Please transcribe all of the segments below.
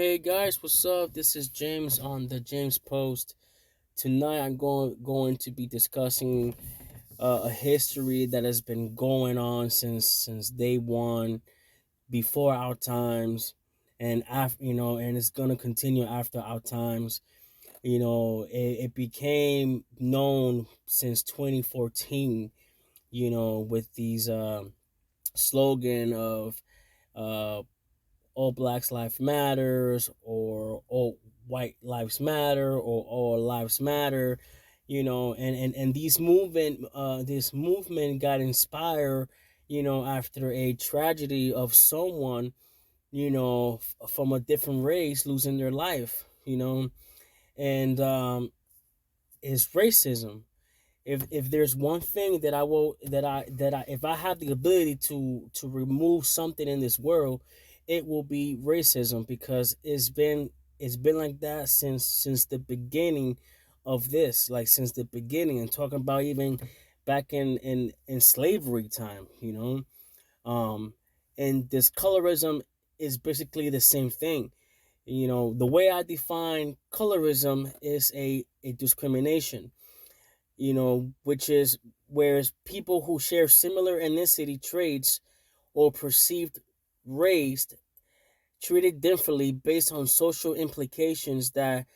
Hey guys, what's up? This is James on the James Post. Tonight I'm going to be discussing a history that has been going on since day one, before our times, and after and it's gonna continue after our times. It became known since 2014. With these slogan of uh all blacks lives matters, or all white lives matter, or all lives matter. And this movement got inspired after a tragedy of someone from a different race losing their life. And is racism. If there's one thing that I will that I if I have the ability to remove something in this world, it will be racism, because it's been like that since the beginning of this, like since the beginning, and talking about even back in slavery time. um and this colorism is basically the same thing. The way I define colorism is a discrimination, which is whereas people who share similar ethnicity traits or perceived race treated differently based on social implications that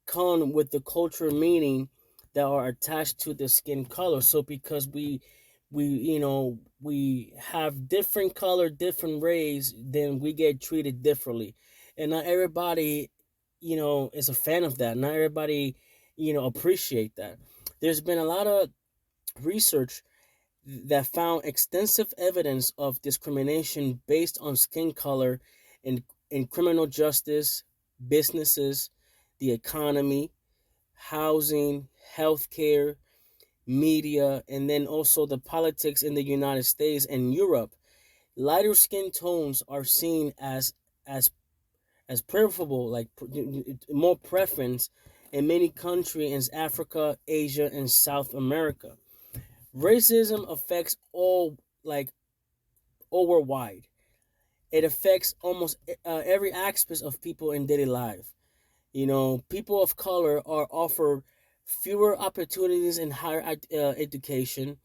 come with the cultural meaning that are attached to the skin color. So because we have different color, different race, then we get treated differently. And not everybody is a fan of that. Not everybody appreciate that. There's been a lot of research that found extensive evidence of discrimination based on skin color in criminal justice, businesses, the economy, housing, healthcare, media, and then also the politics in the United States and Europe. Lighter skin tones are seen as preferable, like more preference in many countries in Africa, Asia, and South America. Racism affects all worldwide. It affects almost every aspect of people in daily life. People of color are offered fewer opportunities in higher education,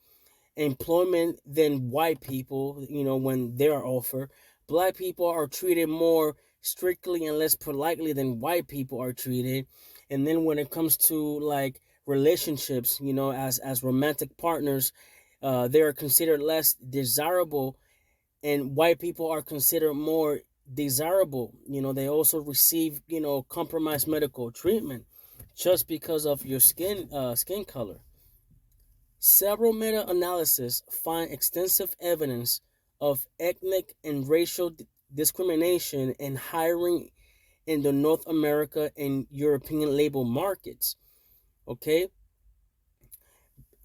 employment than white people. When they are offered, black people are treated more strictly and less politely than white people are treated. And then when it comes to like relationships, as romantic partners, they are considered less desirable, and white people are considered more desirable. They also receive compromised medical treatment just because of your skin color. Several meta-analyses find extensive evidence of ethnic and racial discrimination in hiring in the North America and European labor markets. Okay,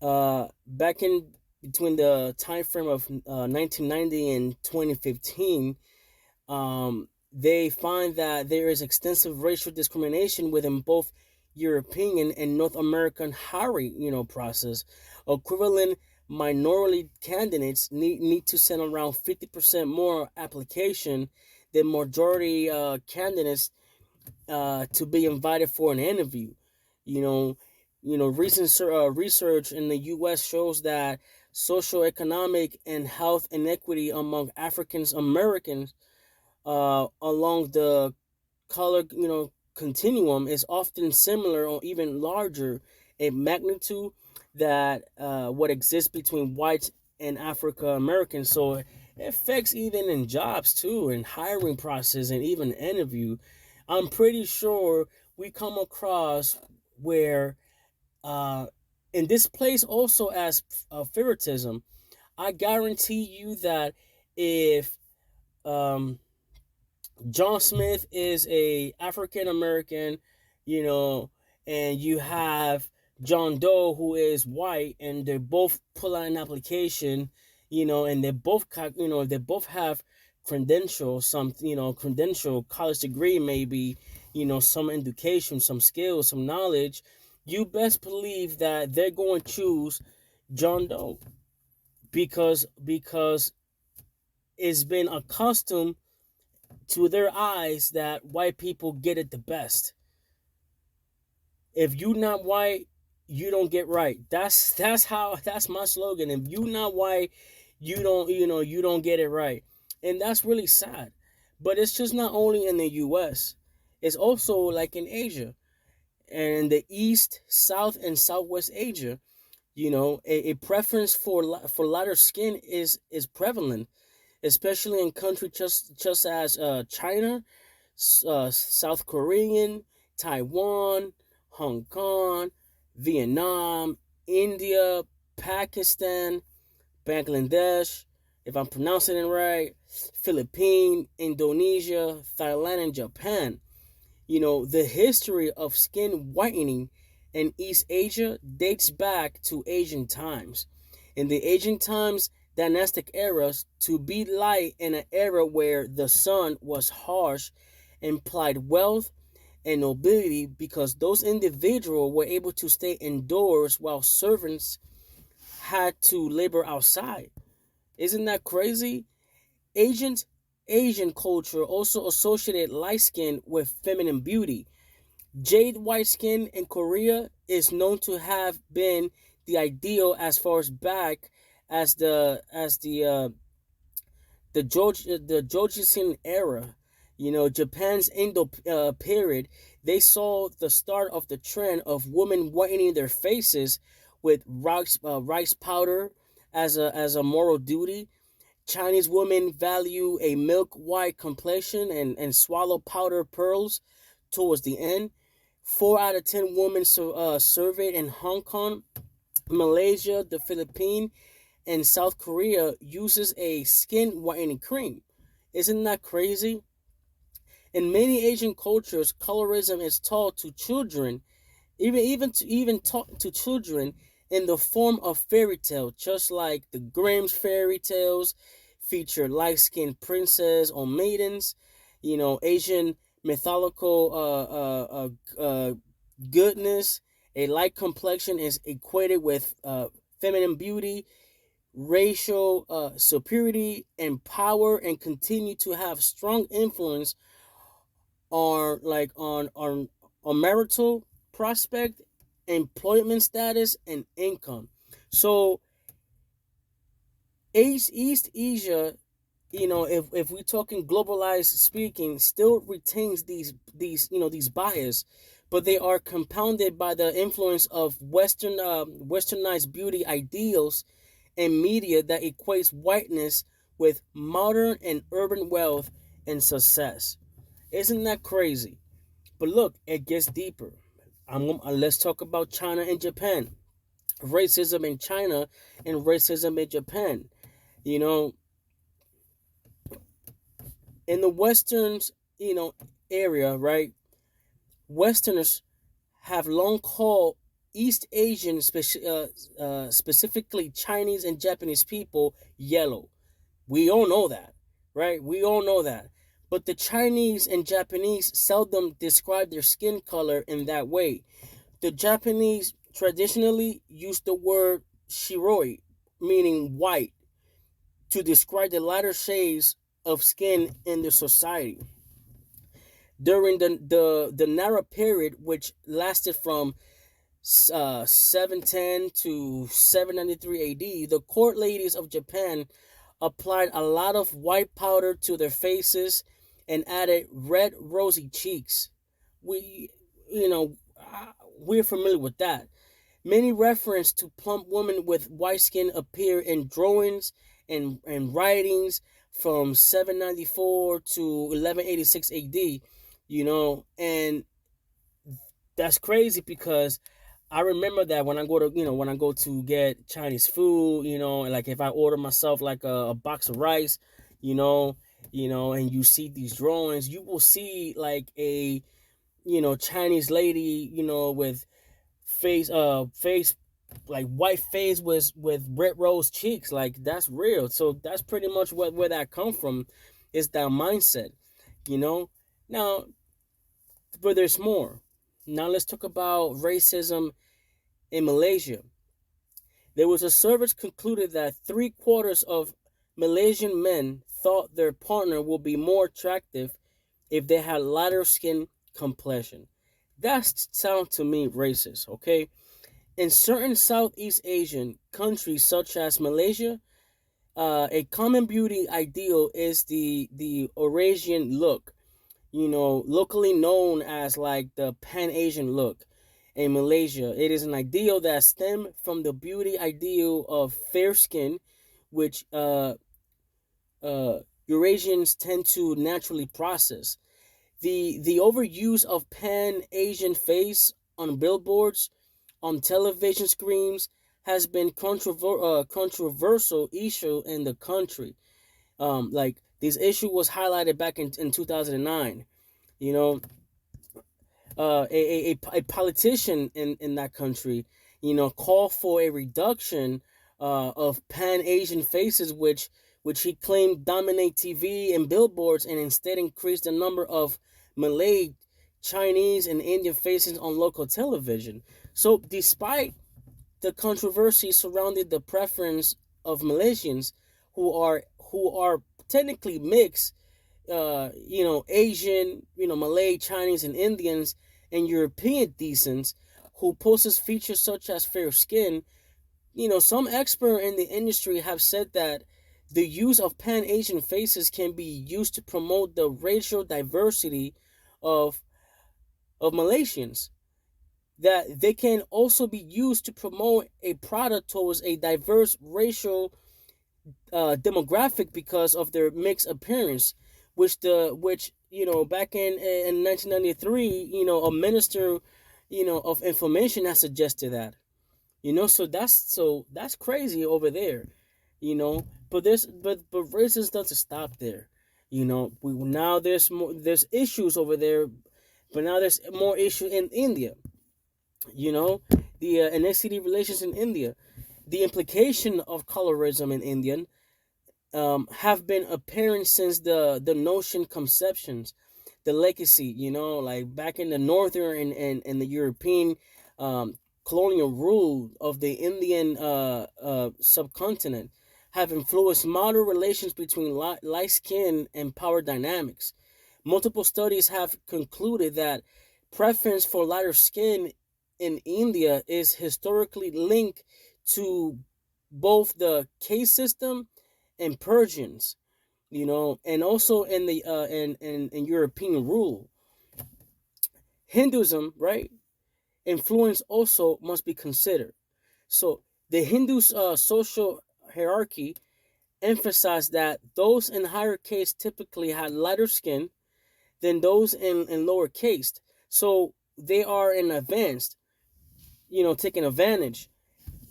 back in between the time frame of 1990 and 2015, they find that there is extensive racial discrimination within both European and North American hiring, process. Equivalent minority candidates need to send around 50% more application than majority candidates to be invited for an interview. You know, recent research in the U.S. shows that socioeconomic and health inequity among African Americans along the color continuum is often similar or even larger in magnitude that what exists between whites and African Americans. So it affects even in jobs too, in hiring process, and even interview. I'm pretty sure we come across where uh, in this place also as favoritism. I guarantee you that if um, John Smith is a African American, you know, and you have John Doe who is white, and they both pull out an application, and they both have credentials, some credential, college degree, maybe, some education, some skills, some knowledge. You best believe that they're going to choose John Doe, because it's been accustomed to their eyes that white people get it the best. If you not white, you don't get right. That's my slogan. If you not white, you don't get it right. And that's really sad. But it's just not only in the US. It's also like in Asia and in the East, South, and Southwest Asia. A preference for lighter skin is prevalent, especially in countries just as China, South Korean, Taiwan, Hong Kong, Vietnam, India, Pakistan, Bangladesh, if I'm pronouncing it right, Philippines, Indonesia, Thailand, and Japan. The history of skin whitening in East Asia dates back to ancient times. In the ancient times, dynastic eras, to be light in an era where the sun was harsh implied wealth and nobility because those individuals were able to stay indoors while servants had to labor outside. Isn't that crazy? Asian Asian culture also associated light skin with feminine beauty. Jade white skin in Korea is known to have been the ideal as far as back as the Joseon era. Japan's Indo period, they saw the start of the trend of women whitening their faces with rice powder as a moral duty. Chinese women value a milk white complexion and swallow powder pearls towards the end. 4 out of 10 women surveyed in Hong Kong, Malaysia, the Philippines, and South Korea uses a skin whitening cream. Isn't that crazy? In many Asian cultures, colorism is taught to children, even taught to children in the form of fairy tale, just like the Grimm's fairy tales feature light-skinned princess or maidens. Asian mythological goodness. A light complexion is equated with feminine beauty, racial superiority, and power, and continue to have strong influence on marital prospect, employment status, and income. So East Asia, if we're talking globalized speaking, still retains these bias, but they are compounded by the influence of westernized beauty ideals and media that equates whiteness with modern and urban wealth and success. Isn't that crazy? But look, it gets deeper. Let's talk about China and Japan. Racism in China and racism in Japan. You know, in the Westerns, area, right? Westerners have long called East Asian, specifically Chinese and Japanese people, yellow. We all know that, right? We all know that. But the Chinese and Japanese seldom describe their skin color in that way. The Japanese traditionally use the word shiroi, meaning white, to describe the lighter shades of skin in the society. During the Nara period, which lasted from 710 to 793 AD, the court ladies of Japan applied a lot of white powder to their faces and added red rosy cheeks. We, you know, we're familiar with that. Many reference to plump women with white skin appear in drawings and writings from 794 to 1186 AD, and that's crazy because I remember that when I go to get Chinese food, like if I order myself like a box of rice, you know, and you see these drawings, you will see like a Chinese lady, with face like white face with red rose cheeks. Like that's real. So that's pretty much where that come from, is that mindset, you know. Now, but there's more. Now let's talk about racism in Malaysia. There was a survey concluded that 3/4 of Malaysian men thought their partner would be more attractive if they had lighter skin complexion. That sounds to me racist, okay? In certain Southeast Asian countries such as Malaysia, a common beauty ideal is the Eurasian look, locally known as like the Pan Asian look. In Malaysia, it is an ideal that stems from the beauty ideal of fair skin, which uh, Eurasians tend to naturally process. The overuse of Pan Asian face on billboards, on television screens, has been controversial issue in the country. Like this issue was highlighted back in 2009. You know, a politician in that country, called for a reduction of Pan Asian faces, which he claimed dominate TV and billboards, and instead increase the number of Malay, Chinese, and Indian faces on local television. So, despite the controversy surrounding the preference of Malaysians who are technically mixed, Asian, Malay, Chinese, and Indians, and European decents who possess features such as fair skin, some experts in the industry have said that the use of Pan Asian faces can be used to promote the racial diversity of Malaysians. That they can also be used to promote a product towards a diverse racial demographic because of their mixed appearance, which back in 1993, a minister, of information has suggested that, so that's crazy over there, but racism doesn't stop there. Now there's issues over there, but now there's more issue in India. You know the ethnicity relations in India, the implication of colorism in India have been apparent since the notion conceptions, the legacy, like back in the northern and the European um, colonial rule of the Indian subcontinent have influenced modern relations between light skin and power dynamics. Multiple studies have concluded that preference for lighter skin in India is historically linked to both the caste system and Persians, and also in the in European rule. Hinduism, right? Influence also must be considered. So the Hindu social hierarchy emphasized that those in higher caste typically had lighter skin than those in lower caste. So they are in advanced, taking advantage.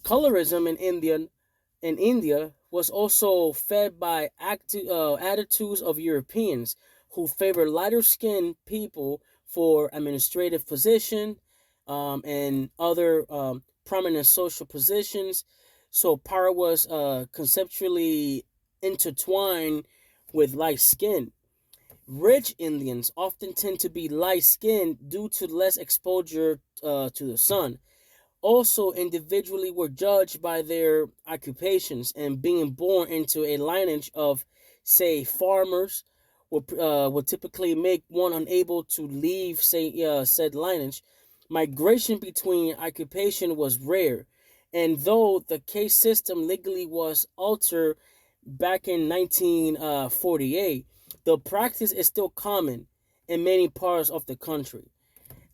Colorism in India was also fed by attitudes of Europeans who favor lighter skinned people for administrative position and other prominent social positions. So power was conceptually intertwined with light skin. Rich Indians often tend to be light skinned due to less exposure to the sun. Also, individually were judged by their occupations, and being born into a lineage of, say, farmers would typically make one unable to leave, say, said lineage. Migration between occupation was rare, and though the caste system legally was altered back in 1948, the practice is still common in many parts of the country.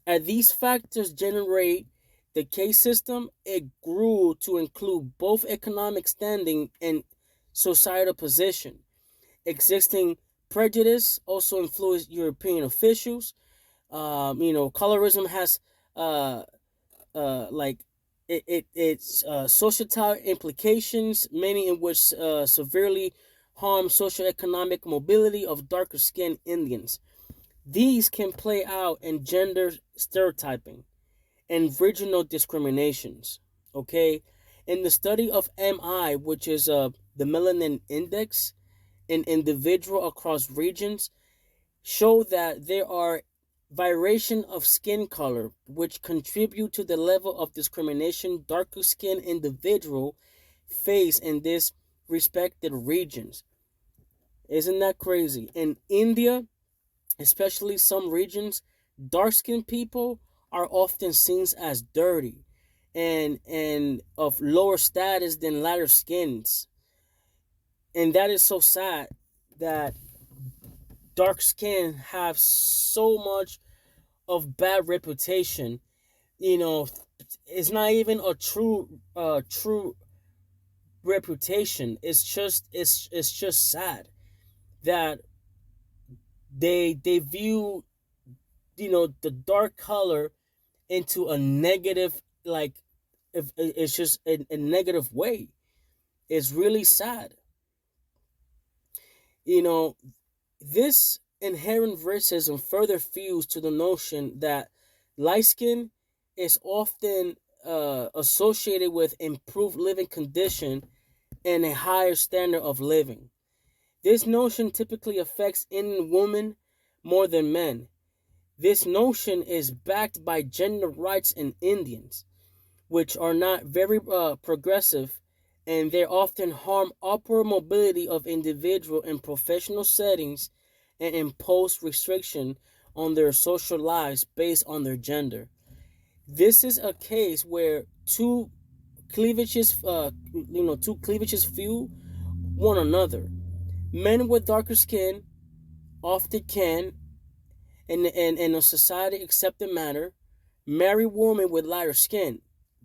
As these factors generate the caste system, it grew to include both economic standing and societal position. Existing prejudice also influenced European officials. Colorism has uh, like it's societal implications, many in which severely harm socioeconomic mobility of darker skinned Indians. These can play out in gender stereotyping and regional discriminations. Okay, in the study of MI, which is the melanin index in individual across regions, show that there are variation of skin color which contribute to the level of discrimination darker skinned individual face in these respected regions. Isn't that crazy? In India, especially some regions, dark skinned people are often seen as dirty and of lower status than lighter skins. And that is so sad that dark skin have so much of bad reputation. You know, it's not even a true reputation. It's just sad that they view, the dark color into a negative, like, if it's just a negative way. It's really sad. You know, this inherent racism further fuels to the notion that light skin is often associated with improved living condition and a higher standard of living. This notion typically affects Indian women more than men. This notion is backed by gender rights in Indians, which are not very progressive, and they often harm upward mobility of individual in professional settings and impose restriction on their social lives based on their gender. This is a case where two cleavages fuel one another. Men with darker skin often can, in a society accepted manner, marry women with lighter skin,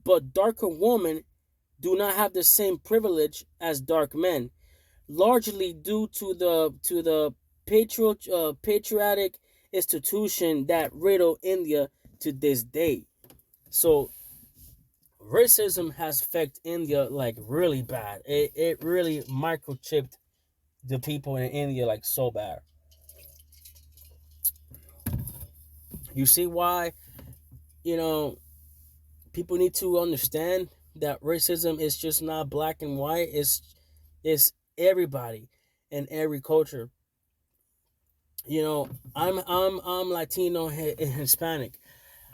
but darker women do not have the same privilege as dark men, largely due to the patriotic institution that riddle India to this day. So racism has affected India like really bad. It really microchipped the people in India like so bad. You see why, you know, people need to understand that racism is just not black and white. It's everybody in every culture. I'm Latino and Hispanic.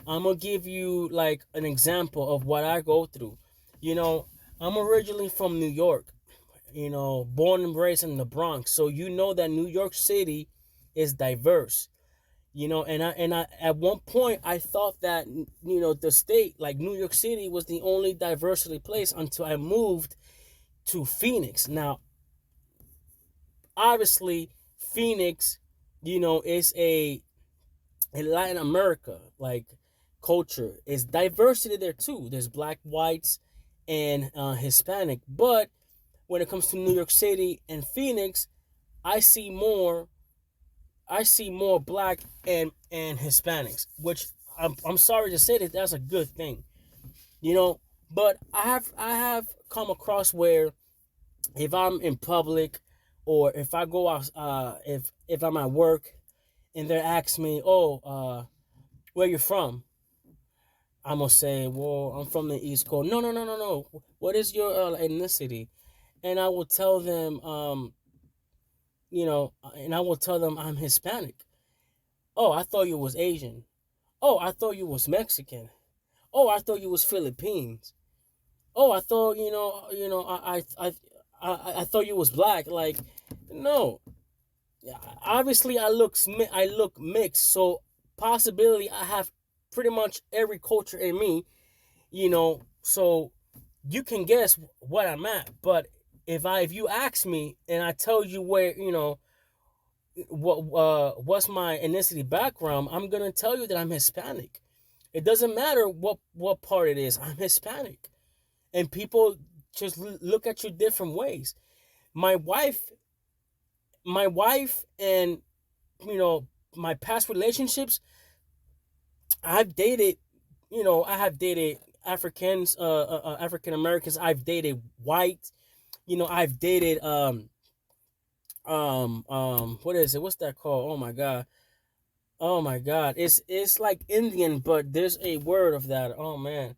I'm gonna give you like an example of what I go through. You know, I'm originally from New York. Born and raised in the Bronx. So that New York City is diverse. And I at one point I thought that the state, like New York City, was the only diversity place until I moved to Phoenix. Now, obviously, Phoenix, is a Latin America like culture. Is diversity there too. There's black, whites, and Hispanic. But when it comes to New York City and Phoenix, I see more I see more black and Hispanics, which I'm sorry to say that that's a good thing, you know. But I have come across where if I'm in public or if I go out, if I'm at work and they ask me, oh, where you from? I'm gonna say, well, I'm from the East Coast. No, no, no, no, no. What is your ethnicity? And I will tell them, and I will tell them I'm Hispanic. Oh, I thought you was Asian. Oh, I thought you was Mexican. Oh, I thought you was Philippines. Oh, I thought I thought you was black. Like, no. Obviously, I look mixed. So possibility I have pretty much every culture in me. So you can guess what I'm at. But if you ask me and I tell you where what's my ethnicity background, I'm gonna tell you that I'm Hispanic. It doesn't matter what part it is. I'm Hispanic, and people just look at you different ways. My wife, and you know my past relationships, I've dated. I have dated Africans, African Americans. I've dated white. I've dated what is it? What's that called? Oh my god. Oh my god. It's like Indian, but there's a word of that. Oh man.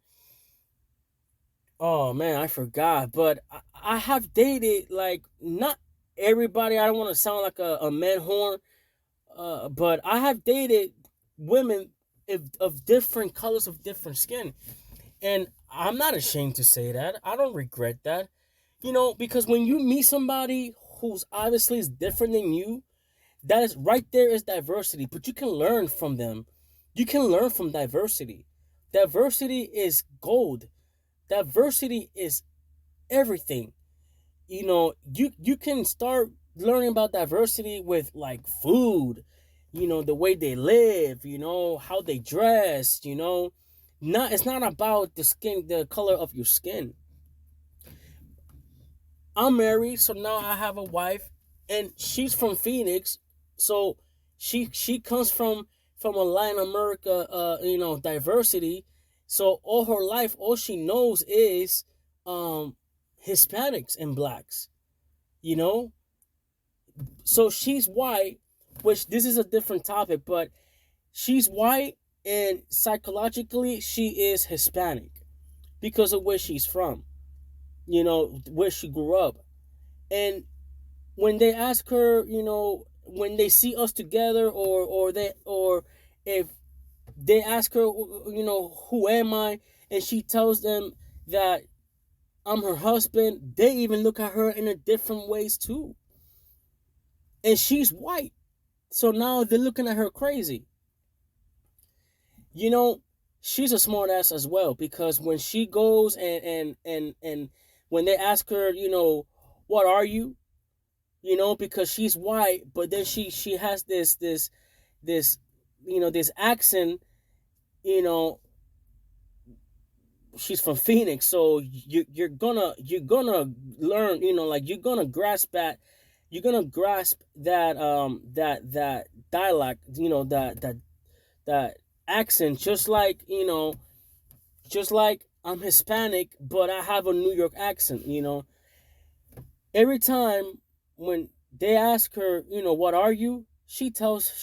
Oh man, I forgot. But I have dated like not everybody. I don't want to sound like a man horn. But I have dated women of different colors of different skin. And I'm not ashamed to say that. I don't regret that. Because when you meet somebody who's obviously is different than you, that is right there is diversity. But you can learn from them. You can learn from diversity. Diversity is gold. Diversity is everything. You can start learning about diversity with like food, the way they live, how they dress, not it's not about the color of your skin. I'm married, so now I have a wife, and she's from Phoenix, so she comes from a Latin America, diversity. So all her life, all she knows is um Hispanics and blacks, you know. So she's white, which this is a different topic, but she's white, and psychologically she is Hispanic because of where she's from, where she grew up. And when they ask her, when they see us together, or if they ask her, who am I, and she tells them that I'm her husband, they even look at her in a different ways too. And she's white, so now they're looking at her crazy. You know, she's a smart ass as well, because when she goes and when they ask her, what are you, because she's white, but then she has this this accent, you know she's from Phoenix, so you're gonna learn, like you're gonna grasp that dialect, that accent, just like I'm Hispanic, but I have a New York accent. Every time when they ask her, what are you, she tells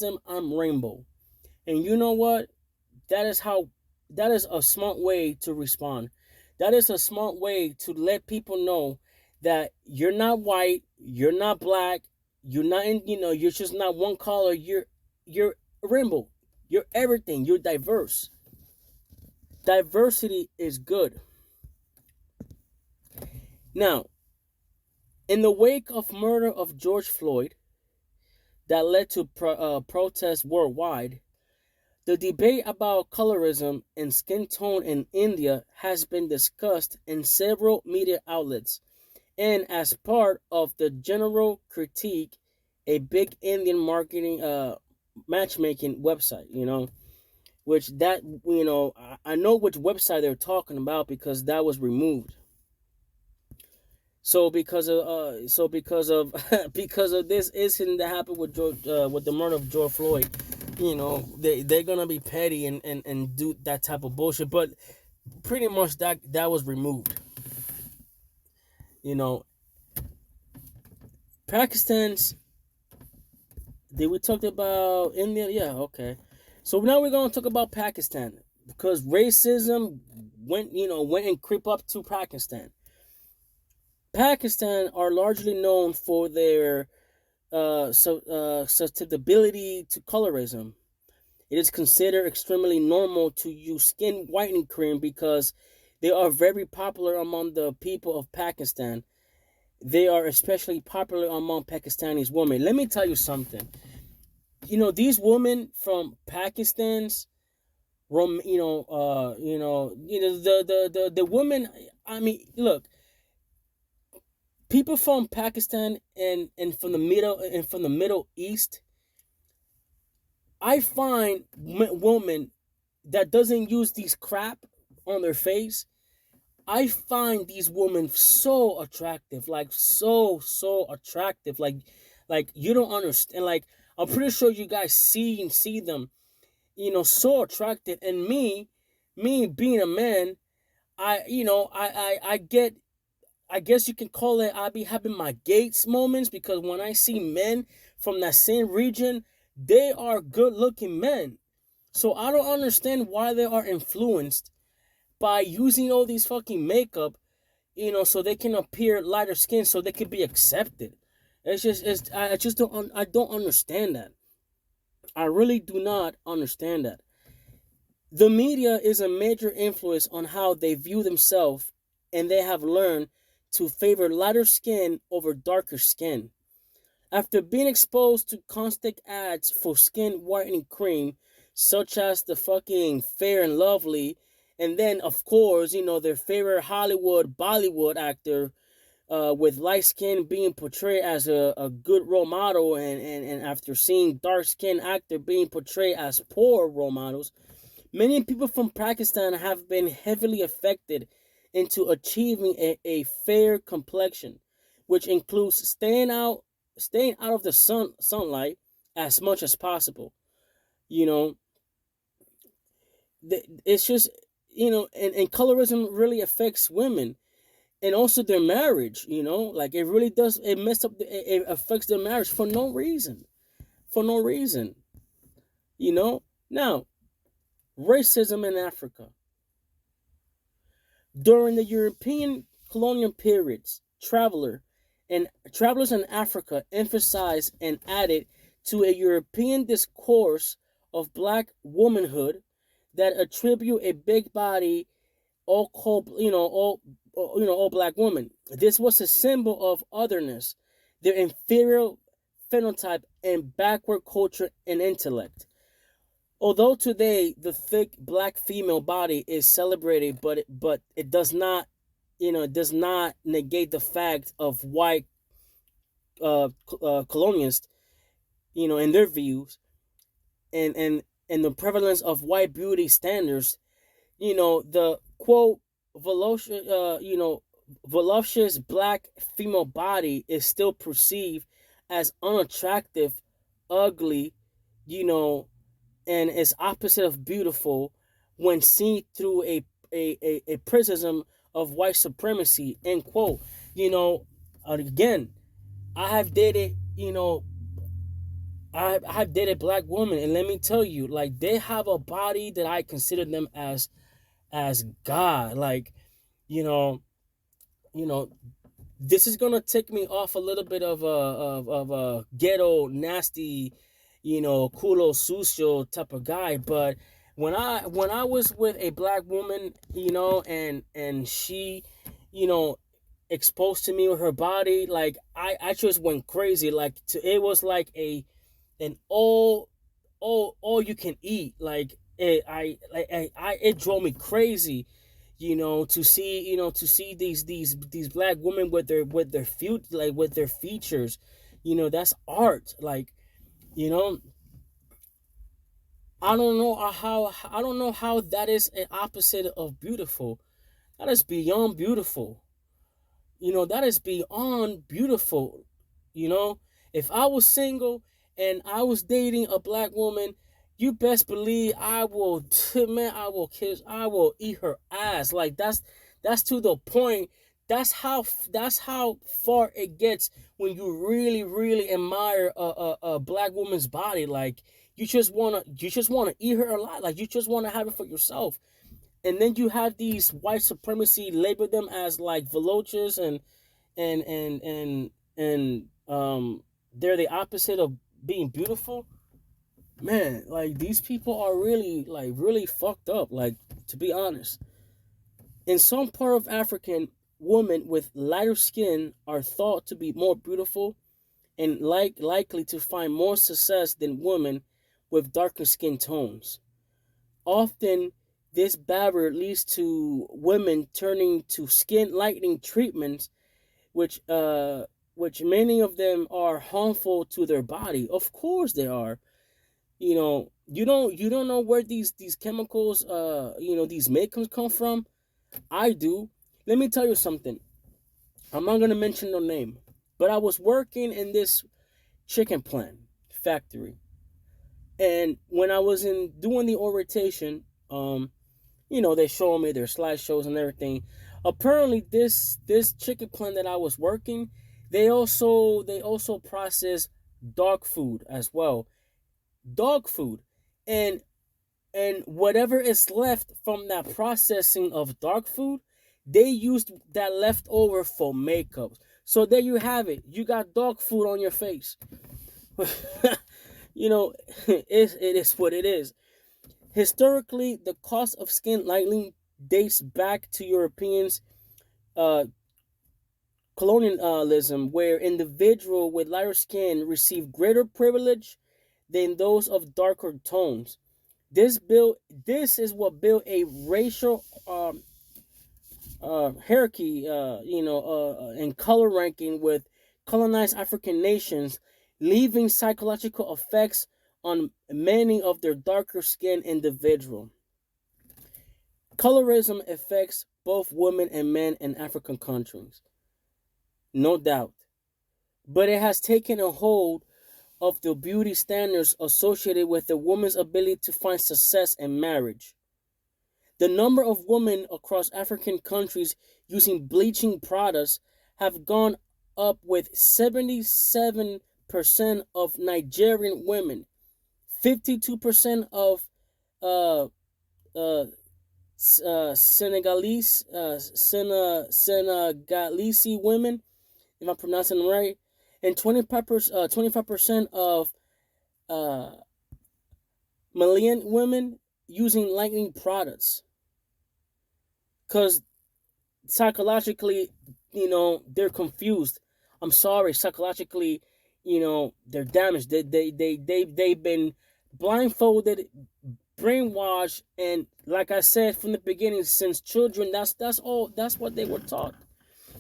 them I'm rainbow. And you know what? That is how that is a smart way to respond. That is a smart way to let people know that you're not white, you're not black, you're not in, you're just not one color, you're a rainbow. You're everything. You're diverse. Diversity is good. Now, in the wake of murder of George Floyd that led to protests worldwide, the debate about colorism and skin tone in India has been discussed in several media outlets, and as part of the general critique, a big Indian marketing matchmaking website, which that I know which website they're talking about because that was removed. So because of because of this incident that happened with with the murder of George Floyd, they're gonna be petty and do that type of bullshit. But pretty much that was removed. You know, Pakistan's. Did we talk about India? Yeah, okay. So now we're gonna talk about Pakistan because racism went and creep up to Pakistan. Pakistan are largely known for their susceptibility to colorism. It is considered extremely normal to use skin whitening cream because they are very popular among the people of Pakistan. They are especially popular among Pakistanis women. Let me tell you something. These women from Pakistan's the women. I mean, look, people from Pakistan and from the Middle East. I find women that doesn't use these crap on their face. I find these women so attractive, like so attractive, like you don't understand. Like I'm pretty sure you guys see them, so attractive. And me being a man, I get. I guess you can call it. I be having my Gates moments because when I see men from that same region, they are good looking men. So I don't understand why they are influenced by using all these fucking makeup, so they can appear lighter skin, so they can be accepted. I just don't understand that. I really do not understand that. The media is a major influence on how they view themselves, and they have learned to favor lighter skin over darker skin. After being exposed to constant ads for skin whitening cream, such as the fucking Fair and Lovely, and then of course, their favorite Hollywood Bollywood actor with light skin being portrayed as a good role model, and after seeing dark skinned actor being portrayed as poor role models, many people from Pakistan have been heavily affected into achieving a fair complexion, which includes staying out of the sunlight as much as possible. You know, it's just and colorism really affects women and also their marriage. Like it really does. It messed up. It affects their marriage for no reason. For no reason. Now racism in Africa. During the European colonial periods, travelers in Africa emphasized and added to a European discourse of black womanhood that attribute a big body, all called all black women. This was a symbol of otherness, their inferior phenotype, and backward culture and intellect. Although today the thick black female body is celebrated, but it does not, it does not negate the fact of white colonialists, in their views, and the prevalence of white beauty standards. The quote voluptuous, voluptuous black female body is still perceived as unattractive, ugly, you know, and is opposite of beautiful when seen through a prism of white supremacy, end quote. Again, I have dated, I have dated black women, and let me tell you, like, they have a body that I consider them as God. Like, you know, you know, this is gonna take me off a little bit of a ghetto, nasty, culo sucio type of guy. But when I was with a black woman, and she, you know, exposed to me with her body, like I just went crazy. Like it was like an all you can eat. Like it drove me crazy, to see these black women with their with their features. That's art. Like, you know I don't know how that is an opposite of beautiful. That is beyond beautiful. That is beyond beautiful. you know if I was single and I was dating a black woman, you best believe I will man, I will eat her ass. Like that's to the point. That's how far it gets when you really really admire a black woman's body. Like you just wanna eat her alive. Like you just wanna have it for yourself. And then you have these white supremacy label them as like voluptuous and they're the opposite of being beautiful. Man, like these people are really like really fucked up, like, to be honest. In some part of African, women with lighter skin are thought to be more beautiful and likely to find more success than women with darker skin tones. Often this barrier leads to women turning to skin lightening treatments, which which many of them are harmful to their body. Of course they are. You don't know where these chemicals, these makeups come from. I do. Let me tell you something. I'm not gonna mention no name, but I was working in this chicken plant factory, and when I was in doing the orientation, they showed me their slideshows and everything. Apparently, this chicken plant that I was working, they also process dog food as well. Dog food, and whatever is left from that processing of dog food, they used that leftover for makeup. So there you have it. You got dog food on your face. It is what it is. Historically, the cost of skin lightening dates back to Europeans, uh, colonialism, where individuals with lighter skin receive greater privilege than those of darker tones. This is what built a racial hierarchy, and color ranking with colonized African nations, leaving psychological effects on many of their darker skinned individuals. Colorism affects both women and men in African countries, no doubt, but it has taken a hold of the beauty standards associated with a woman's ability to find success in marriage. The number of women across African countries using bleaching products have gone up with 77% of Nigerian women, 52% of uh, uh, Senegalese women, if I'm pronouncing it right, and 25% of uh, Malian women using lightning products. Because psychologically, they're confused. I'm sorry, psychologically, they're damaged. They've been blindfolded, brainwashed, and like I said from the beginning, since children, that's what they were taught.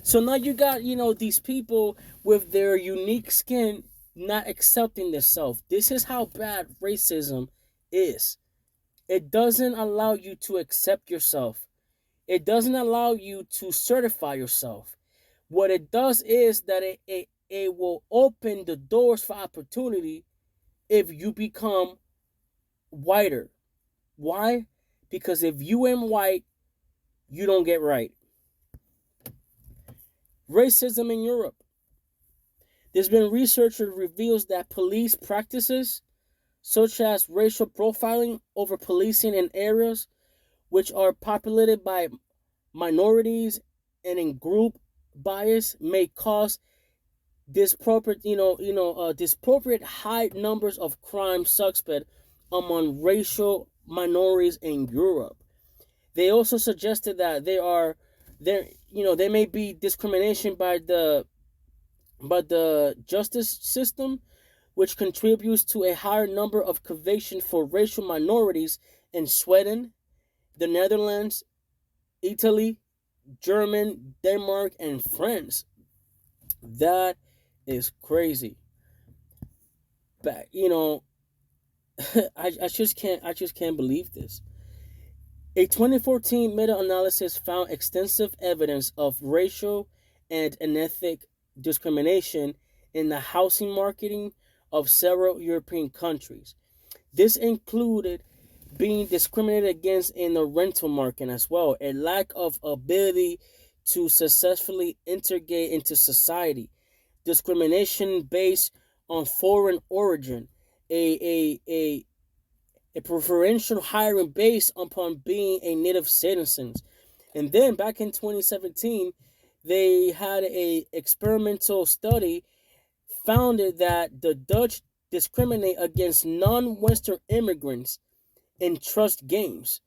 So now you got, these people with their unique skin not accepting themselves. This is how bad racism is. It doesn't allow you to accept yourself. It doesn't allow you to certify yourself. What it does is that it will open the doors for opportunity if you become whiter. Why? Because if you ain't white, you don't get right. Racism in Europe. There's been research that reveals that police practices such as racial profiling over policing in areas which are populated by minorities and in group bias may cause disproportionate high numbers of crime suspect among racial minorities in Europe. They also suggested that there may be discrimination by the justice system, which contributes to a higher number of convictions for racial minorities in Sweden, the Netherlands, Italy, Germany, Denmark, and France. That is crazy. But I just can't believe this. A 2014 meta-analysis found extensive evidence of racial and ethnic discrimination in the housing marketing of several European countries. This included being discriminated against in the rental market as well, a lack of ability to successfully integrate into society, discrimination based on foreign origin, a preferential hiring based upon being a native citizen. And then back in 2017, they had a experimental study founded that the Dutch discriminate against non-Western immigrants in trust games.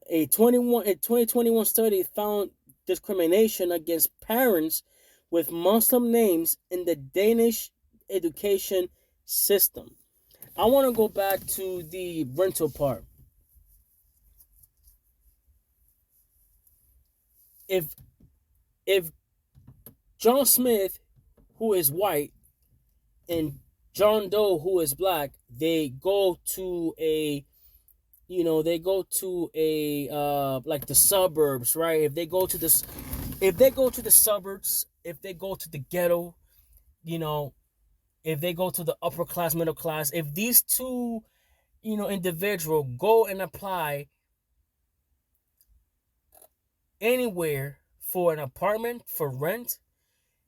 A 2021 study found discrimination against parents with Muslim names in the Danish education system. I want to go back to the rental part. If if John Smith, who is white, and John Doe, who is black, they go to a like the suburbs, right? If they go to the suburbs, if they go to the ghetto, you know, if they go to the upper class, middle class, if these two, individual go and apply anywhere for an apartment for rent,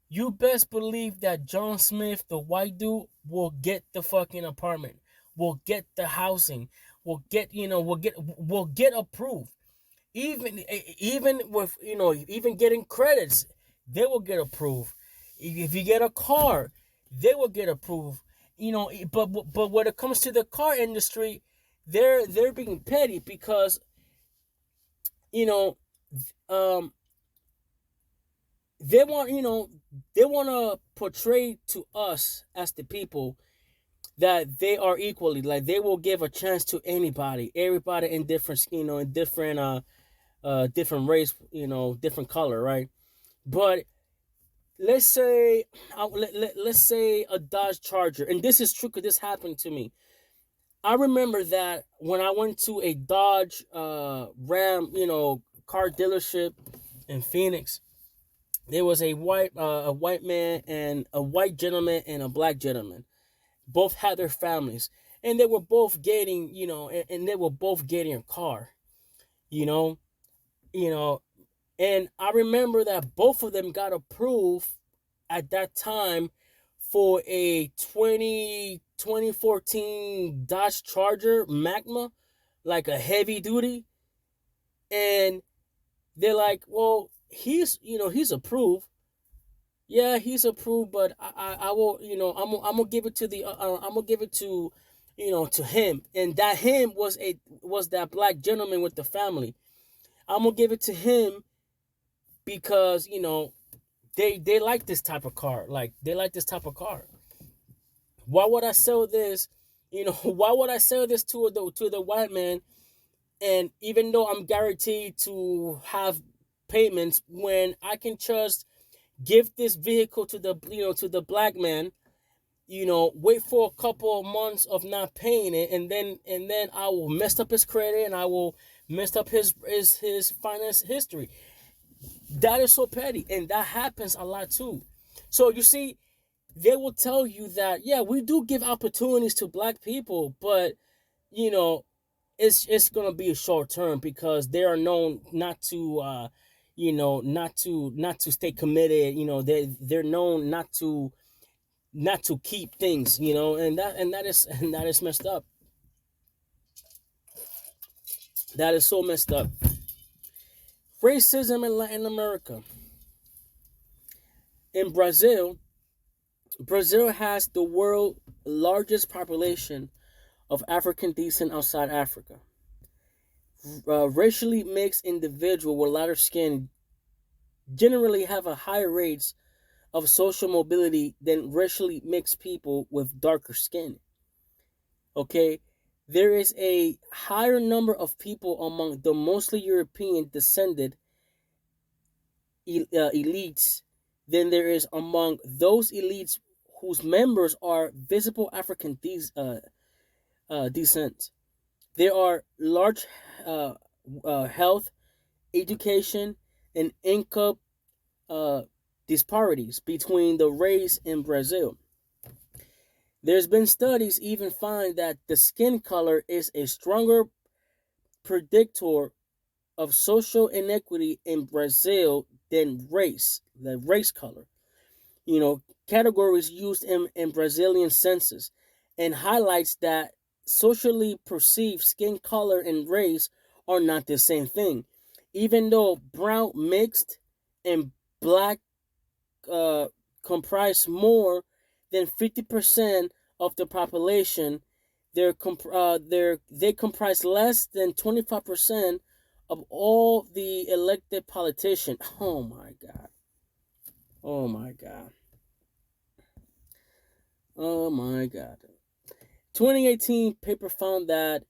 you best believe that John Smith, the white dude, will get the fucking apartment, will get the housing, will get approved. Even with even getting credits, they will get approved. If you get a car, they will get approved. But when it comes to the car industry, they're being petty because you know um they want, they want to portray to us as the people that they are equally, like they will give a chance to anybody, everybody in different, in different different race, different color, right? But let's say, let's say a Dodge Charger, and this is true because this happened to me. I remember that when I went to a Dodge Ram, car dealership in Phoenix, there was a white man and a white gentleman and a black gentleman. Both had their families, and they were both getting, and they were both getting a car, you know, you know, and I remember that both of them got approved at that time for a 2014 Dodge Charger Magma, like a heavy duty. And they're like, well, he's approved. Yeah, he's approved, but I will, I'm gonna give it to I'm gonna give it to, to him. And that him was that black gentleman with the family. I'm gonna give it to him because, they like this type of car. Like they like this type of car. Why would I sell this? Why would I sell this to the white man? And even though I'm guaranteed to have payments, when I can just give this vehicle to the, to the black man, wait for a couple of months of not paying it, and then I will mess up his credit and I will mess up his finance history. That is so petty, and that happens a lot too. So you see, they will tell you that, yeah, we do give opportunities to black people, but you know it's gonna be a short term because they are known not to not to stay committed. They're known not to keep things, and that is messed up. That is so messed up. Racism in Latin America. In Brazil has the world's largest population of African descent outside Africa. Racially mixed individuals with lighter skin generally have a higher rates of social mobility than racially mixed people with darker skin. Okay, there is a higher number of people among the mostly European descended elites than there is among those elites whose members are visible African descent. There are large uh, health, education, and income uh, disparities between the race in Brazil. There's been studies even find that the skin color is a stronger predictor of social inequity in Brazil than race, the race color. Categories used in Brazilian census, and highlights that socially perceived skin color and race are not the same thing. Even though brown mixed and black uh, comprise more than 50% of the population, they comprise less than 25% of all the elected politicians. Oh my God. Oh my God. Oh my God. 2018 paper found that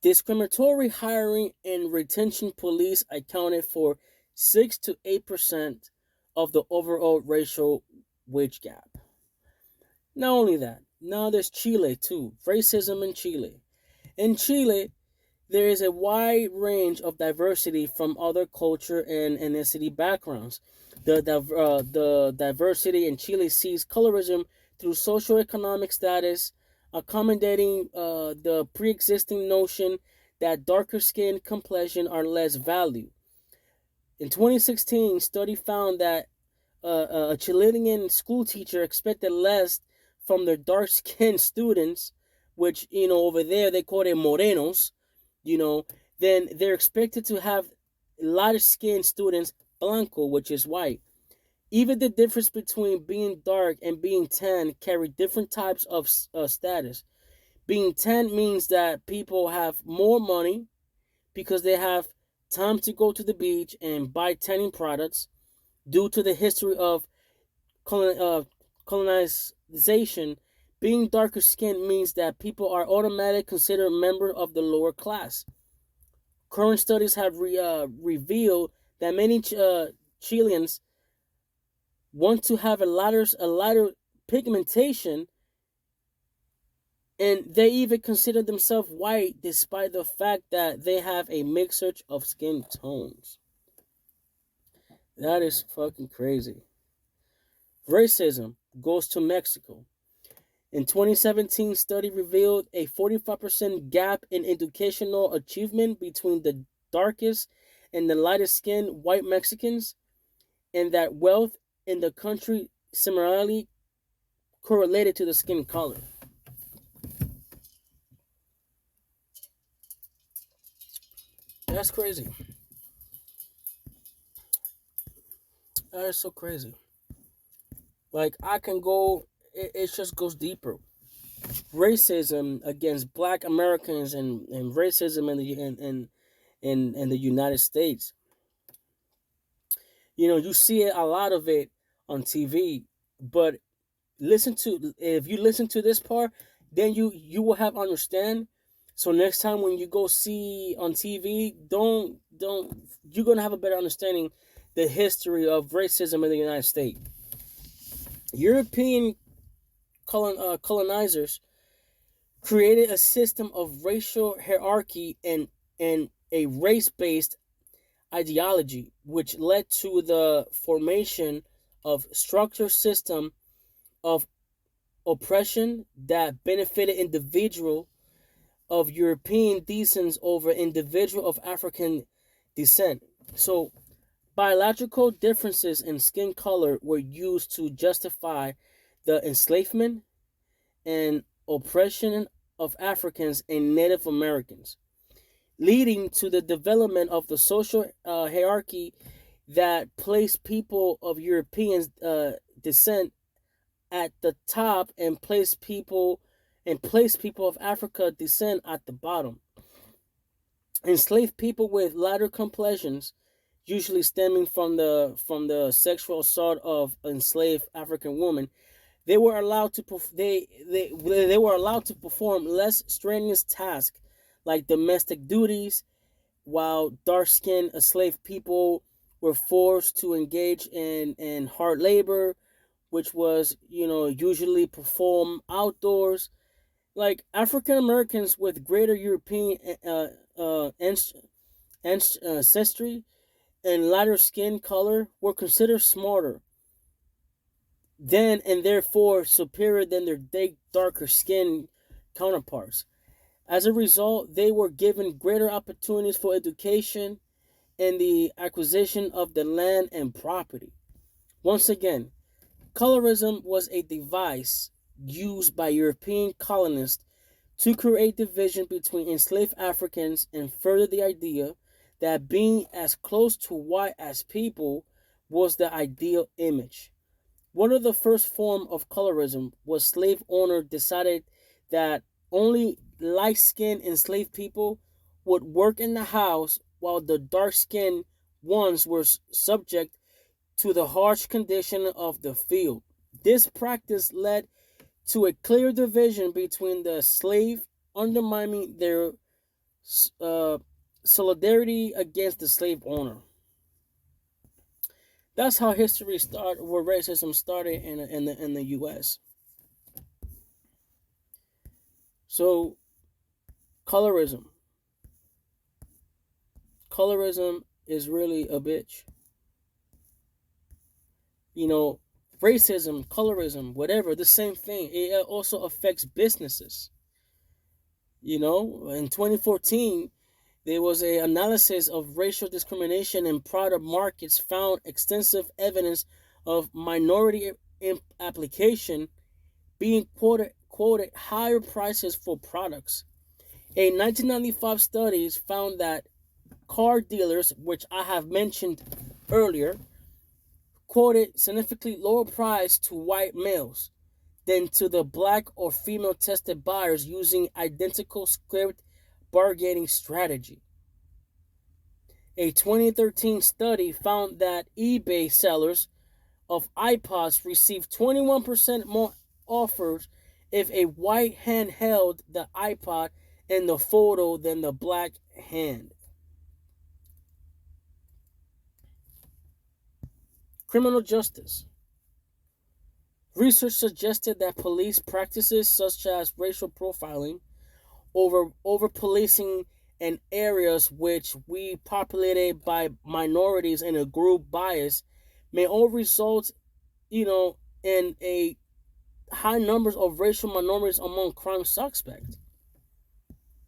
discriminatory hiring and retention police accounted for 6 to 8% of the overall racial wage gap. Not only that, now there's Chile too. Racism in Chile. In Chile, there is a wide range of diversity from other culture and ethnicity backgrounds. The diversity in Chile sees colorism through socioeconomic status, accommodating the pre-existing notion that darker skin complexion are less valued. In 2016, study found that a Chilean school teacher expected less from their dark-skinned students, which over there they call them morenos, you know, then they're expected to have lighter skinned students, blanco, which is white. Even the difference between being dark and being tan carry different types of status. Being tan means that people have more money because they have time to go to the beach and buy tanning products. Due to the history of colonization, being darker skinned means that people are automatically considered members of the lower class. Current studies have revealed that many Chileans want to have a lighter pigmentation, and they even consider themselves white despite the fact that they have a mixture of skin tones. That is fucking crazy. Racism goes to Mexico. In 2017, study revealed a 45% gap in educational achievement between the darkest and the lightest skinned white Mexicans, and that wealth in the country similarly correlated to the skin color. That's crazy. That is so crazy. Like I can go, it just goes deeper. Racism against Black Americans and racism in the United States. You know, you see a lot of it on TV, but if you listen to this part, then you will have understand. So next time when you go see on TV, don't you're gonna have a better understanding the history of racism in the United States. European colonizers created a system of racial hierarchy and a race-based ideology, which led to the formation of structured system of oppression that benefited individual of European descent over individual of African descent. So biological differences in skin color were used to justify the enslavement and oppression of Africans and Native Americans, leading to the development of the social hierarchy that placed people of European descent at the top and placed people of Africa descent at the bottom. Enslaved people with lighter complexions, usually stemming from the sexual assault of enslaved African women, they were allowed to perform less strenuous tasks like domestic duties, while dark-skinned enslaved people were forced to engage in hard labor, which was usually performed outdoors. Like African Americans with greater European ancestry and lighter skin color were considered smarter than and therefore superior than their darker skinned counterparts. As a result, they were given greater opportunities for education and the acquisition of the land and property. Once again, colorism was a device used by European colonists to create division between enslaved Africans and further the idea that being as close to white as people was the ideal image. One of the first form of colorism was slave owner decided that only light-skinned enslaved people would work in the house while the dark-skinned ones were subject to the harsh condition of the field. This practice led to a clear division between the slave, undermining their uh, solidarity against the slave owner. That's how history started, where racism started in the U.S. So colorism, colorism is really a bitch. You know, racism, colorism, whatever, the same thing. It also affects businesses. In 2014, there was a analysis of racial discrimination in product markets found extensive evidence of minority application being quoted higher prices for products. A 1995 study found that car dealers, which I have mentioned earlier, quoted significantly lower price to white males than to the black or female tested buyers using identical script bargaining strategy. A 2013 study found that eBay sellers of iPods received 21% more offers if a white hand held the iPod in the photo than the black hand. Criminal justice. Research suggested that police practices such as racial profiling, over policing in areas which we populated by minorities and a group bias may all result, in a high numbers of racial minorities among crime suspects.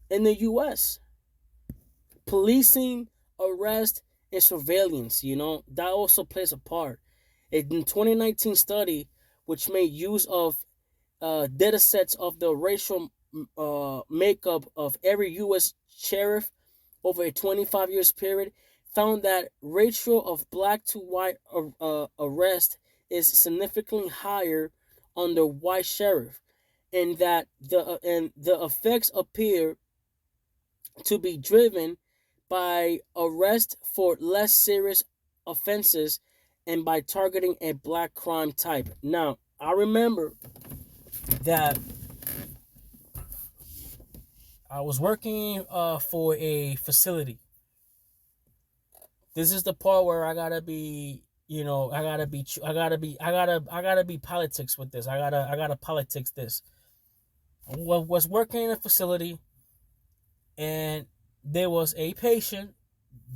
In the US, policing, arrest, and surveillance, that also plays a part. A 2019 study which made use of data sets of the racial makeup of every U.S. sheriff over a 25 years period found that ratio of black to white arrest is significantly higher on the white sheriff, and that the effects appear to be driven by arrest for less serious offenses and by targeting a black crime type. Now, I remember that I was working for a facility. This is the part where I gotta be politics with this. I gotta politics this. I was working in a facility, and there was a patient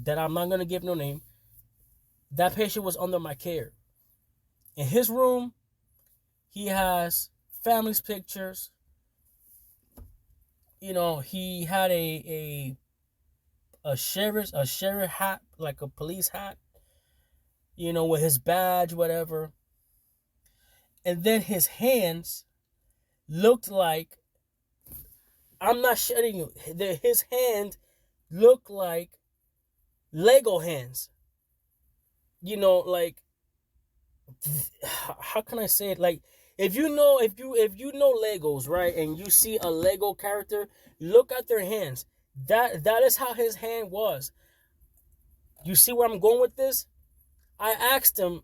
that I'm not gonna give no name. That patient was under my care. In his room, he has family's pictures. He had a sheriff hat, like a police hat, with his badge, whatever. And then his hands looked like, I'm not shitting you. His hand looked like Lego hands. Like, how can I say it? Like, if you know Legos, right, and you see a Lego character, look at their hands. That is how his hand was. You see where I'm going with this? I asked him,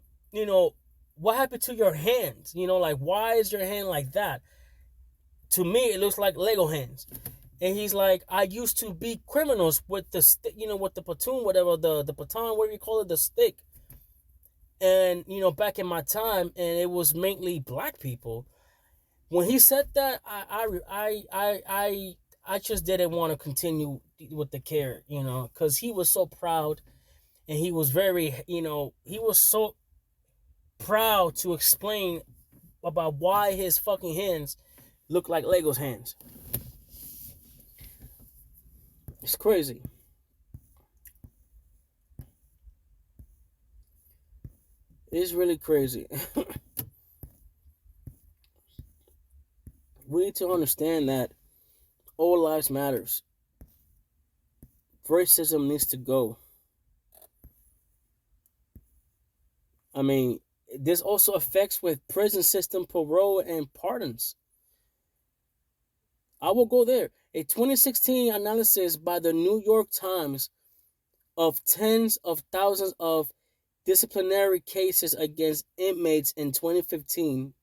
what happened to your hands? Like, why is your hand like that? To me, it looks like Lego hands. And he's like, I used to beat criminals with the stick, with the platoon, whatever, the baton, whatever you call it, the stick. And, back in my time, and it was mainly black people. When he said that, I just didn't want to continue with the care, because he was so proud, and he was very, he was so proud to explain about why his fucking hands look like Lego's hands. It's crazy. It's really crazy. We need to understand that all lives matters. Racism needs to go. I mean, this also affects with prison system, parole, and pardons. I will go there. A 2016 analysis by the New York Times of tens of thousands of disciplinary cases against inmates in 2015,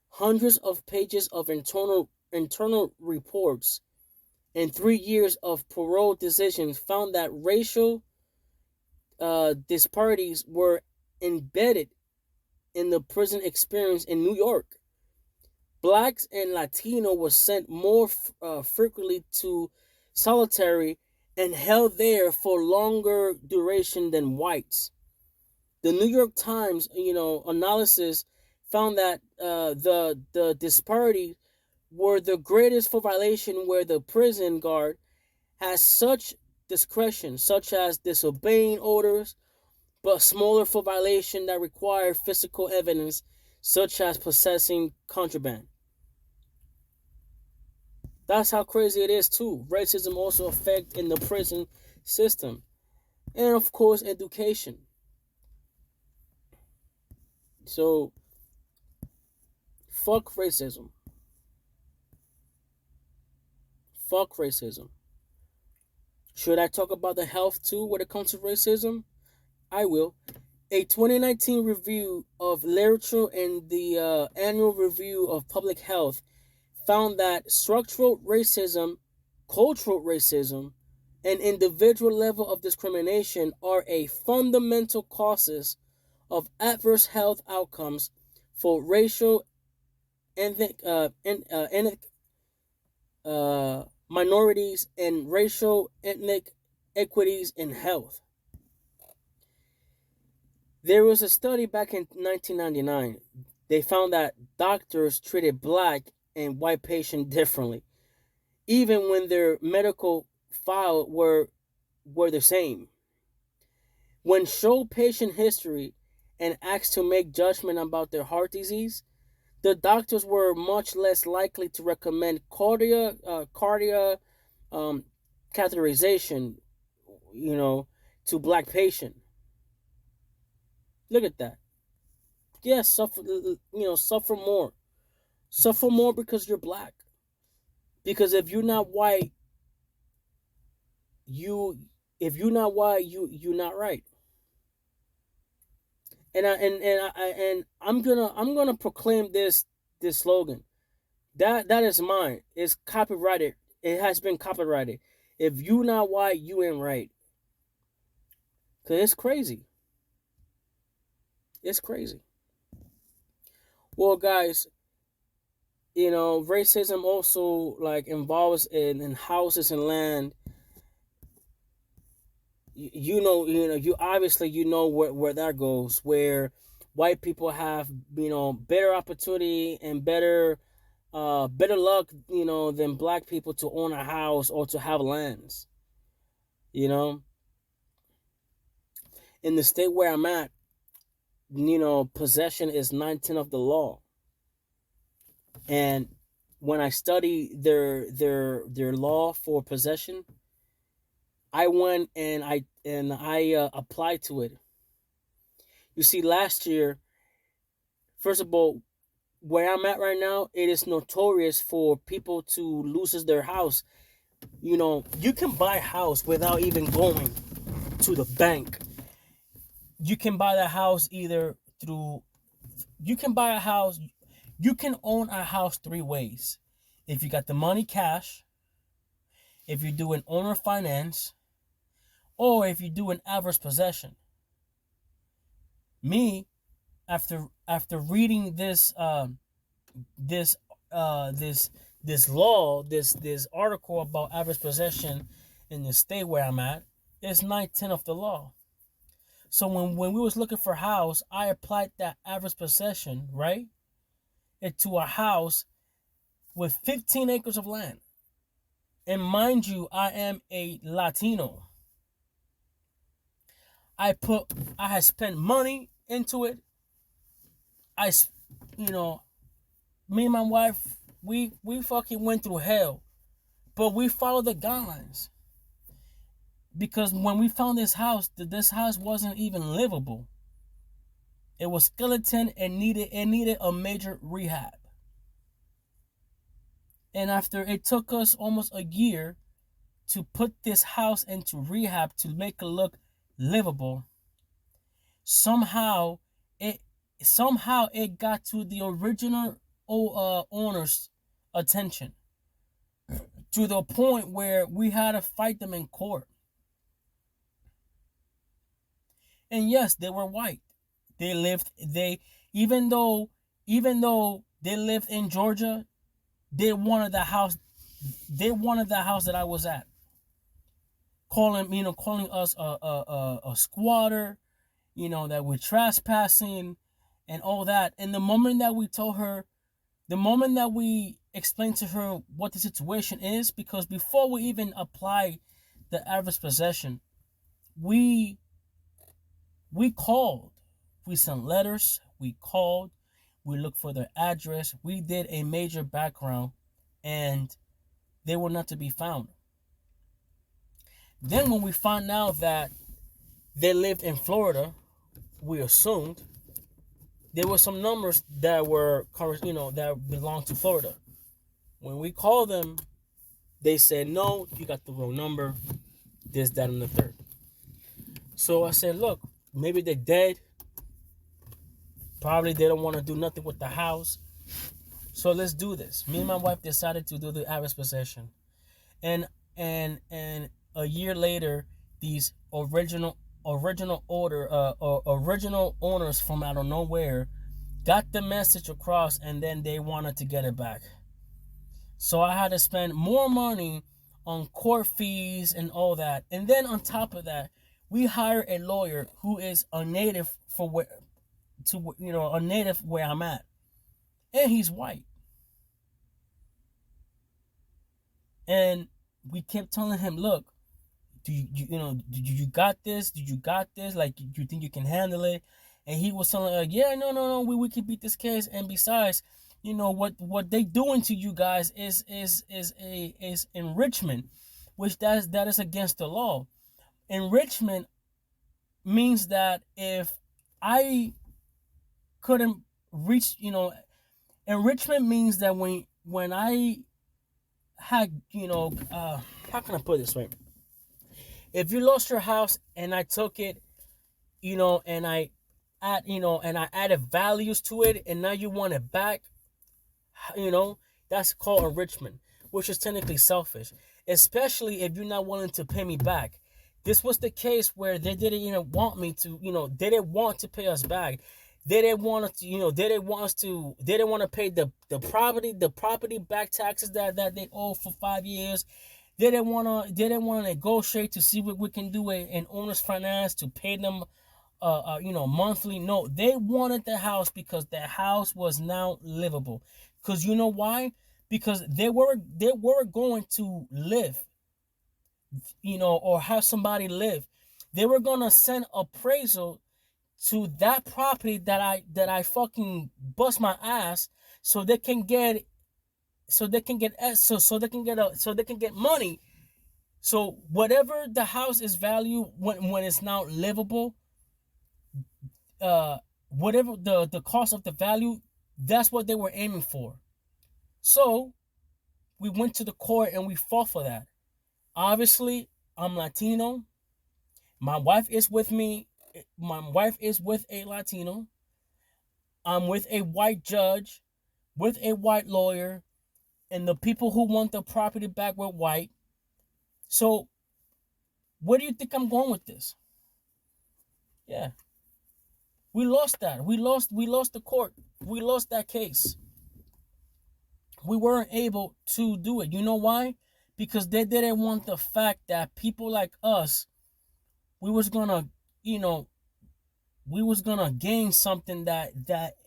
hundreds of pages of internal reports, and 3 years of parole decisions found that racial disparities were embedded in the prison experience in New York. Blacks and Latino were sent more frequently to solitary and held there for longer duration than whites. The New York Times, analysis found that the disparity were the greatest for violation where the prison guard has such discretion, such as disobeying orders, but smaller for violation that require physical evidence, such as possessing contraband. That's how crazy it is too. Racism also affects in the prison system, and of course education. So fuck racism. Fuck racism. Should I talk about the health too when it comes to racism? I will. A 2019 review of literature and the annual review of public health found that structural racism, cultural racism, and individual level of discrimination are a fundamental causes of adverse health outcomes for racial ethnic minorities and racial ethnic equities in health. There was a study back in 1999. They found that doctors treated black and white patients differently, even when their medical file were the same. When shown patient history and asked to make judgment about their heart disease, the doctors were much less likely to recommend cardiac um, catheterization, to black patient. Look at that. Yes, suffer more because you're black. Because you if you're not white, you're not right. And I'm gonna proclaim this slogan. That is mine. It's copyrighted. It has been copyrighted. If you not white, you ain't right. Cause it's crazy. It's crazy. Well, guys, racism also like involves in houses and land. You obviously where that goes, where white people have better opportunity and better luck than black people to own a house or to have lands. You know, in the state where I'm at, possession is 19 of the law. And when I study their law for possession, I went and I applied to it. You see, last year, first of all, where I'm at right now, it is notorious for people to lose their house. You can buy a house without even going to the bank. You can buy the house either through you can buy a house you can own a house three ways. If you got the money cash, if you do an owner finance, or if you do an adverse possession. Me, after reading this uh this this law, this article about adverse possession in the state where I'm at, it's 910 of the law. So when we was looking for a house, I applied that average possession, right, into a house with 15 acres of land. And mind you, I am a Latino. I put I had spent money into it. I you know, Me and my wife, we fucking went through hell. But we followed the guidelines. Because when we found this house wasn't even livable. It was skeleton and needed a major rehab. And after it took us almost a year to put this house into rehab to make it look livable, somehow it it got to the original owner's attention, to the point where we had to fight them in court. And yes, they were white. They lived they even though they lived in Georgia, they wanted the house that I was at. Calling us a squatter, that we're trespassing and all that. And the moment that we explained to her what the situation is, because before we even apply the adverse possession, we called, we sent letters, we called, we looked for their address, we did a major background, and they were not to be found. Then when we found out that they lived in Florida, we assumed there were some numbers that were, that belonged to Florida. When we called them, they said, no, you got the wrong number. this, that, and the third. So I said, look, maybe they're dead. Probably they don't want to do nothing with the house. So let's do this. Me and my wife decided to do the Aris possession. And and a year later, these original owners from out of nowhere got the message across, and then they wanted to get it back. So I had to spend more money on court fees and all that. And then on top of that, we hire a lawyer who is a native a native where I'm at. And he's white. And we kept telling him, look, do you got this? Did you got this? Like, do you think you can handle it? And he was telling like, yeah, no, we can beat this case. And besides, what they doing to you guys is enrichment, which that is against the law. Enrichment means that if I couldn't reach, enrichment means that when I had, how can I put it this way? If you lost your house and I took it, and I added values to it, and now you want it back, you know, that's called enrichment, which is technically selfish, especially if you're not willing to pay me back. This was the case where they didn't even want me to, they didn't want to pay us back. They didn't want us to, they didn't want to pay the property back taxes that they owe for 5 years. They didn't want to negotiate to see what we can do in owner's finance to pay them monthly. No, they wanted the house because the house was now livable. Because you know why? Because they were going to live, or have somebody live. They were gonna send appraisal to that property that I fucking bust my ass, so they can get so they can get so they can get money. So whatever the house is value when it's now livable, uh whatever the cost of the value, that's what they were aiming for. So we went to the court and we fought for that. Obviously, I'm Latino. My wife is with me. My wife is with a Latino. I'm with a white judge, with a white lawyer, and the people who want the property back were white. So where do you think I'm going with this? Yeah. We lost that. We lost the court. We lost that case. We weren't able to do it. You know why? Because they didn't want the fact that people like us, we was gonna, you know, we was gonna gain something that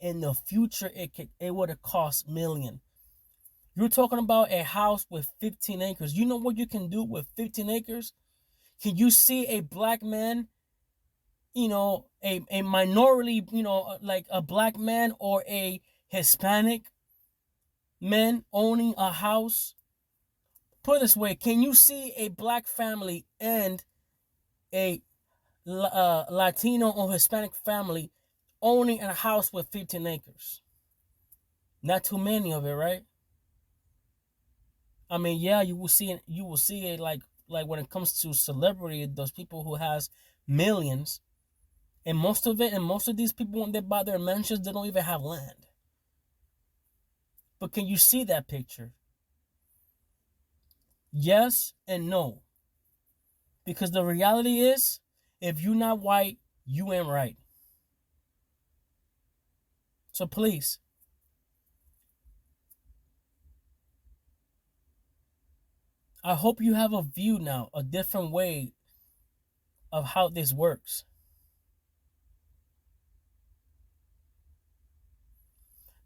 in the future it would have cost million. You're talking about a house with 15 acres. You know what you can do with 15 acres? Can you see a black man, a minority, like a black man or a Hispanic man owning a house? Put it this way, can you see a black family and a Latino or Hispanic family owning a house with 15 acres? Not too many of it, right? I mean, yeah, you will see it like when it comes to celebrity, those people who has millions, and most of these people when they buy their mansions, they don't even have land. But can you see that picture? Yes and no. Because the reality is, if you're not white, you ain't right. So please, I hope you have a view now, a different way of how this works.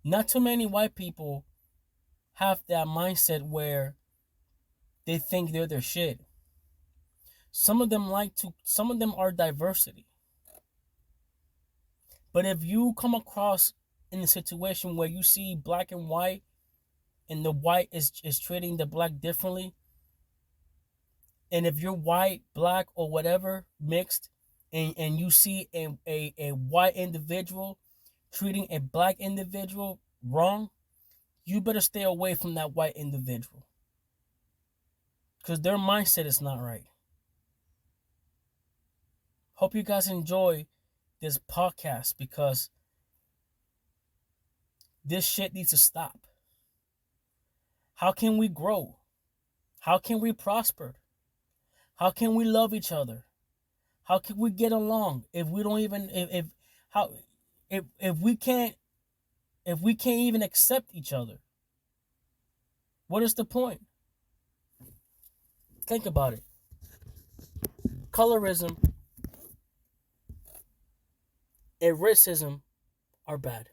Not too many white people have that mindset where they think they're their shit. Some of them are diversity. But if you come across in a situation where you see black and white, and the white is treating the black differently, and if you're white, black, or whatever, mixed, and you see a white individual treating a black individual wrong, you better stay away from that white individual. Because their mindset is not right. Hope you guys enjoy this podcast because this shit needs to stop. How can we grow? How can we prosper? How can we love each other? How can we get along if we don't even if how if we can't even accept each other? What is the point? Think about it. Colorism and racism are bad.